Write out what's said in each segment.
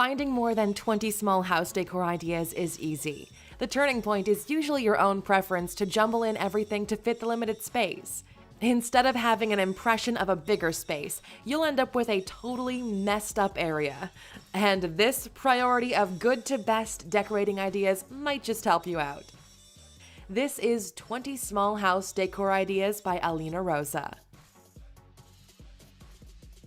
Finding more than 20 small house decor ideas is easy. The turning point is usually your own preference to jumble in everything to fit the limited space. Instead of having an impression of a bigger space, you'll end up with a totally messed up area. And this priority of good to best decorating ideas might just help you out. This is 20 Small House Decor Ideas by Alina Rosa.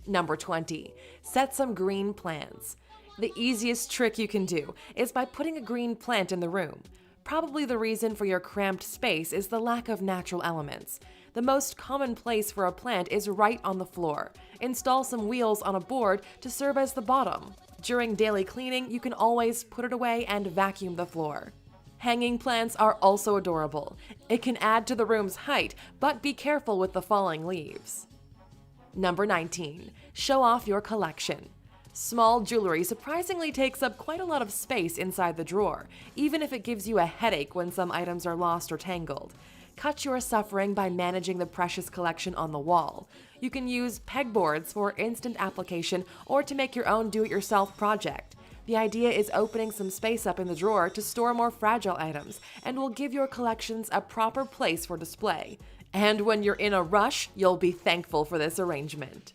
Number 20. Set some green plants. The easiest trick you can do is by putting a green plant in the room. Probably the reason for your cramped space is the lack of natural elements. The most common place for a plant is right on the floor. Install some wheels on a board to serve as the bottom. During daily cleaning, you can always put it away and vacuum the floor. Hanging plants are also adorable. It can add to the room's height, but be careful with the falling leaves. Number 19. Show off your collection. Small jewelry surprisingly takes up quite a lot of space inside the drawer, even if it gives you a headache when some items are lost or tangled. Cut your suffering by managing the precious collection on the wall. You can use pegboards for instant application or to make your own do-it-yourself project. The idea is opening some space up in the drawer to store more fragile items and will give your collections a proper place for display. And when you're in a rush, you'll be thankful for this arrangement.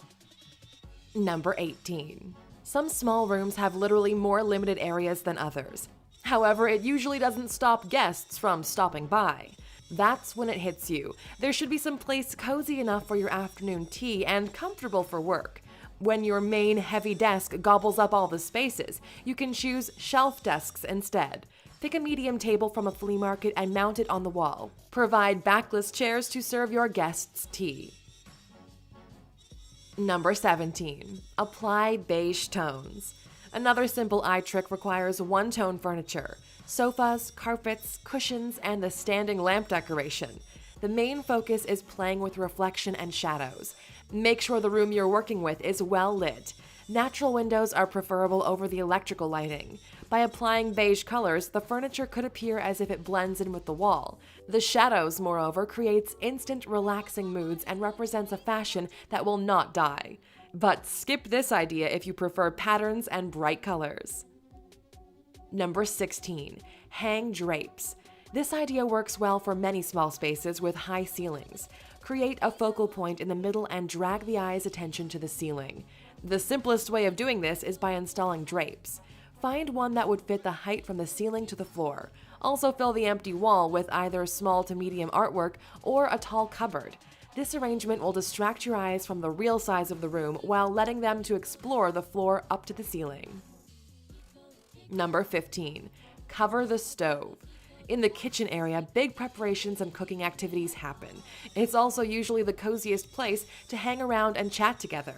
Number 18. Some small rooms have literally more limited areas than others. However, it usually doesn't stop guests from stopping by. That's when it hits you. There should be some place cozy enough for your afternoon tea and comfortable for work. When your main heavy desk gobbles up all the spaces, you can choose shelf desks instead. Pick a medium table from a flea market and mount it on the wall. Provide backless chairs to serve your guests tea. Number 17. Apply beige tones. Another simple eye trick requires one-tone furniture. Sofas, carpets, cushions, and the standing lamp decoration. The main focus is playing with reflection and shadows. Make sure the room you're working with is well lit. Natural windows are preferable over the electrical lighting. By applying beige colors, the furniture could appear as if it blends in with the wall. The shadows, moreover, creates instant relaxing moods and represents a fashion that will not die. But skip this idea if you prefer patterns and bright colors. Number 16. Hang drapes. This idea works well for many small spaces with high ceilings. Create a focal point in the middle and drag the eye's attention to the ceiling. The simplest way of doing this is by installing drapes. Find one that would fit the height from the ceiling to the floor. Also fill the empty wall with either small to medium artwork or a tall cupboard. This arrangement will distract your eyes from the real size of the room while letting them to explore the floor up to the ceiling. Number 15. Cover the stove. In the kitchen area, big preparations and cooking activities happen. It's also usually the coziest place to hang around and chat together.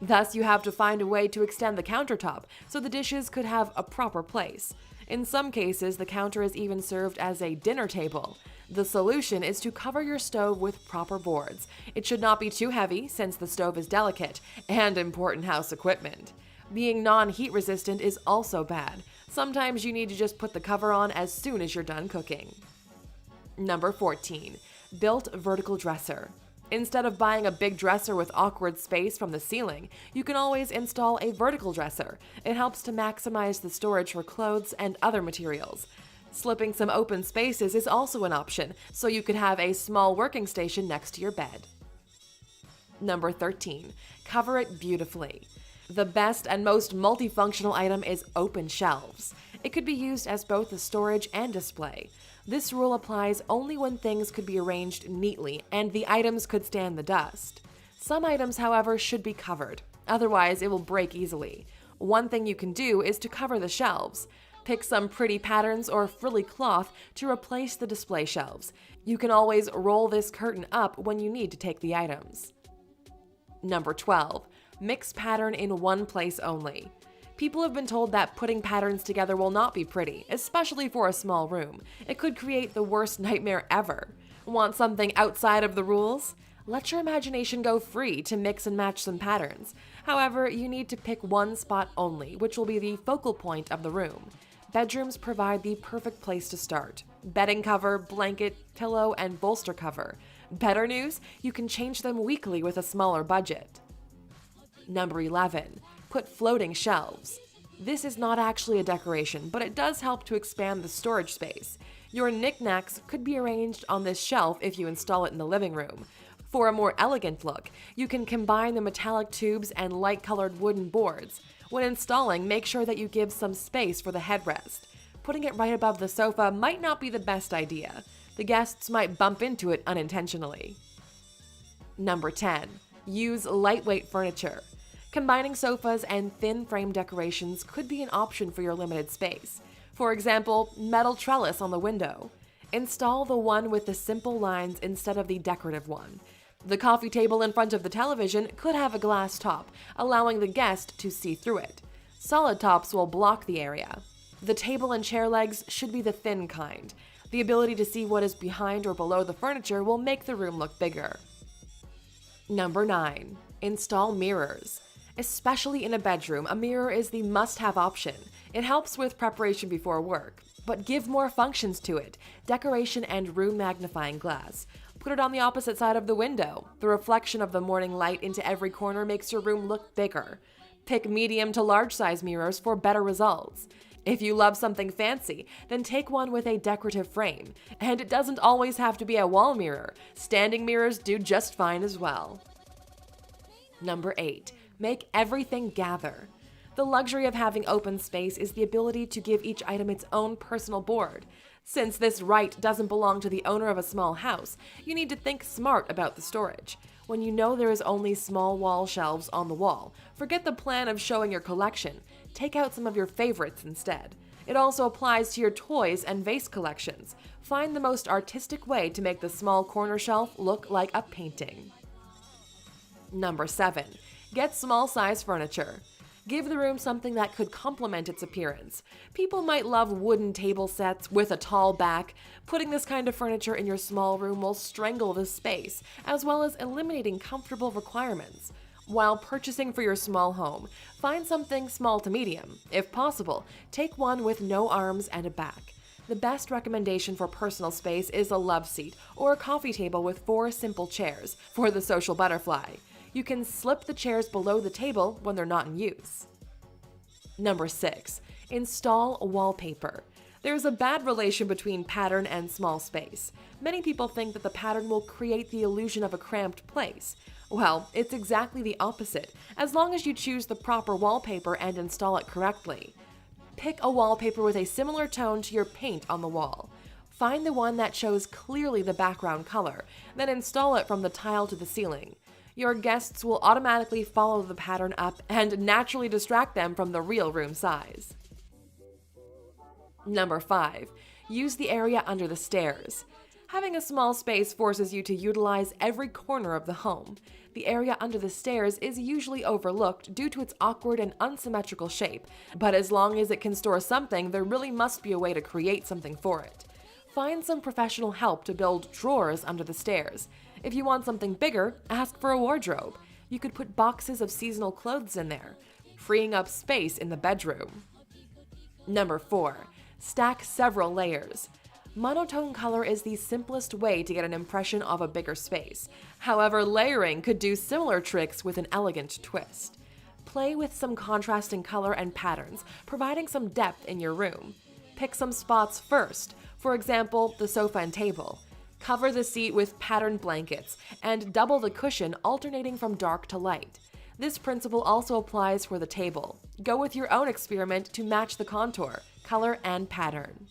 Thus, you have to find a way to extend the countertop so the dishes could have a proper place. In some cases, the counter is even served as a dinner table. The solution is to cover your stove with proper boards. It should not be too heavy since the stove is delicate and important house equipment. Being non-heat resistant is also bad. Sometimes you need to just put the cover on as soon as you're done cooking. Number 14. Built vertical dresser. Instead of buying a big dresser with awkward space from the ceiling, you can always install a vertical dresser. It helps to maximize the storage for clothes and other materials. Slipping some open spaces is also an option, so you could have a small working station next to your bed. Number 13. Cover it beautifully. The best and most multifunctional item is open shelves. It could be used as both a storage and display. This rule applies only when things could be arranged neatly and the items could stand the dust. Some items, however, should be covered. Otherwise, it will break easily. One thing you can do is to cover the shelves. Pick some pretty patterns or frilly cloth to replace the display shelves. You can always roll this curtain up when you need to take the items. Number 12. Mix pattern in one place only. People have been told that putting patterns together will not be pretty, especially for a small room. It could create the worst nightmare ever. Want something outside of the rules? Let your imagination go free to mix and match some patterns. However, you need to pick one spot only, which will be the focal point of the room. Bedrooms provide the perfect place to start. Bedding cover, blanket, pillow, and bolster cover. Better news? You can change them weekly with a smaller budget. Number 11. Put floating shelves. This is not actually a decoration, but it does help to expand the storage space. Your knickknacks could be arranged on this shelf if you install it in the living room. For a more elegant look, you can combine the metallic tubes and light-colored wooden boards. When installing, make sure that you give some space for the headrest. Putting it right above the sofa might not be the best idea. The guests might bump into it unintentionally. Number 10. Use lightweight furniture. Combining sofas and thin frame decorations could be an option for your limited space. For example, metal trellis on the window. Install the one with the simple lines instead of the decorative one. The coffee table in front of the television could have a glass top, allowing the guest to see through it. Solid tops will block the area. The table and chair legs should be the thin kind. The ability to see what is behind or below the furniture will make the room look bigger. Number 9. Install mirrors. Especially in a bedroom, a mirror is the must-have option. It helps with preparation before work, but give more functions to it: decoration and room magnifying glass. Put it on the opposite side of the window. The reflection of the morning light into every corner makes your room look bigger. Pick medium to large size mirrors for better results. If you love something fancy, then take one with a decorative frame. And it doesn't always have to be a wall mirror. Standing mirrors do just fine as well. Number 8. Make everything gather. The luxury of having open space is the ability to give each item its own personal board. Since this right doesn't belong to the owner of a small house, you need to think smart about the storage. When you know there is only small wall shelves on the wall, forget the plan of showing your collection. Take out some of your favorites instead. It also applies to your toys and vase collections. Find the most artistic way to make the small corner shelf look like a painting. Number 7. Get small size furniture. Give the room something that could complement its appearance. People might love wooden table sets with a tall back. Putting this kind of furniture in your small room will strangle the space, as well as eliminating comfortable requirements. While purchasing for your small home, find something small to medium. If possible, take one with no arms and a back. The best recommendation for personal space is a love seat or a coffee table with 4 simple chairs for the social butterfly. You can slip the chairs below the table when they're not in use. Number 6. Install wallpaper. There's a bad relation between pattern and small space. Many people think that the pattern will create the illusion of a cramped place. Well, it's exactly the opposite, as long as you choose the proper wallpaper and install it correctly. Pick a wallpaper with a similar tone to your paint on the wall. Find the one that shows clearly the background color, then install it from the tile to the ceiling. Your guests will automatically follow the pattern up and naturally distract them from the real room size. Number 5. Use the area under the stairs. Having a small space forces you to utilize every corner of the home. The area under the stairs is usually overlooked due to its awkward and unsymmetrical shape, but as long as it can store something, there really must be a way to create something for it. Find some professional help to build drawers under the stairs. If you want something bigger, ask for a wardrobe. You could put boxes of seasonal clothes in there, freeing up space in the bedroom. Number 4. Stack several layers. Monotone color is the simplest way to get an impression of a bigger space. However, layering could do similar tricks with an elegant twist. Play with some contrasting color and patterns, providing some depth in your room. Pick some spots first, for example, the sofa and table. Cover the seat with patterned blankets, and double the cushion, alternating from dark to light. This principle also applies for the table. Go with your own experiment to match the contour, color, and pattern.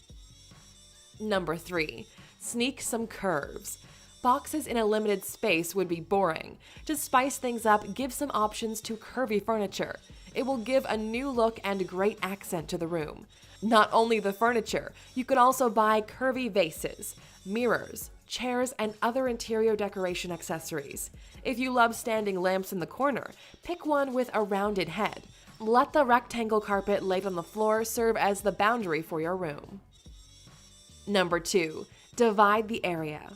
Number 3. Sneak some curves. Boxes in a limited space would be boring. To spice things up, give some options to curvy furniture. It will give a new look and a great accent to the room. Not only the furniture, you could also buy curvy vases, mirrors, chairs, and other interior decoration accessories. If you love standing lamps in the corner, pick one with a rounded head. Let the rectangle carpet laid on the floor serve as the boundary for your room. Number 2. Divide the area.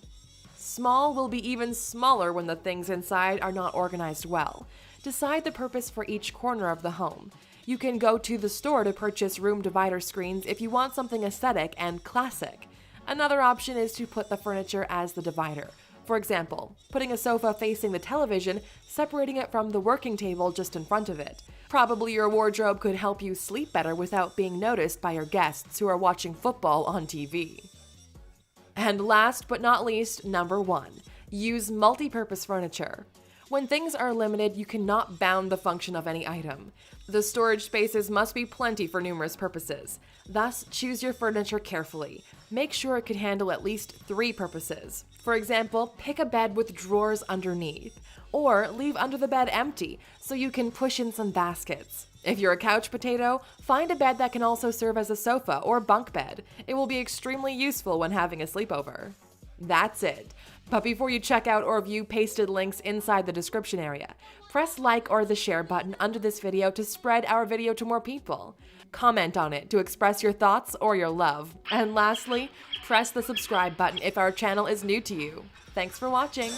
Small will be even smaller when the things inside are not organized well. Decide the purpose for each corner of the home. You can go to the store to purchase room divider screens if you want something aesthetic and classic. Another option is to put the furniture as the divider. For example, putting a sofa facing the television, separating it from the working table just in front of it. Probably your wardrobe could help you sleep better without being noticed by your guests who are watching football on TV. And last but not least, number 1. Use multi-purpose furniture. When things are limited, you cannot bound the function of any item. The storage spaces must be plenty for numerous purposes. Thus, choose your furniture carefully. Make sure it can handle at least 3 purposes. For example, pick a bed with drawers underneath, or leave under the bed empty so you can push in some baskets. If you're a couch potato, find a bed that can also serve as a sofa or bunk bed. It will be extremely useful when having a sleepover. That's it. But before you check out or view pasted links inside the description area, press like or the share button under this video to spread our video to more people. Comment on it to express your thoughts or your love. And lastly, press the subscribe button if our channel is new to you. Thanks for watching.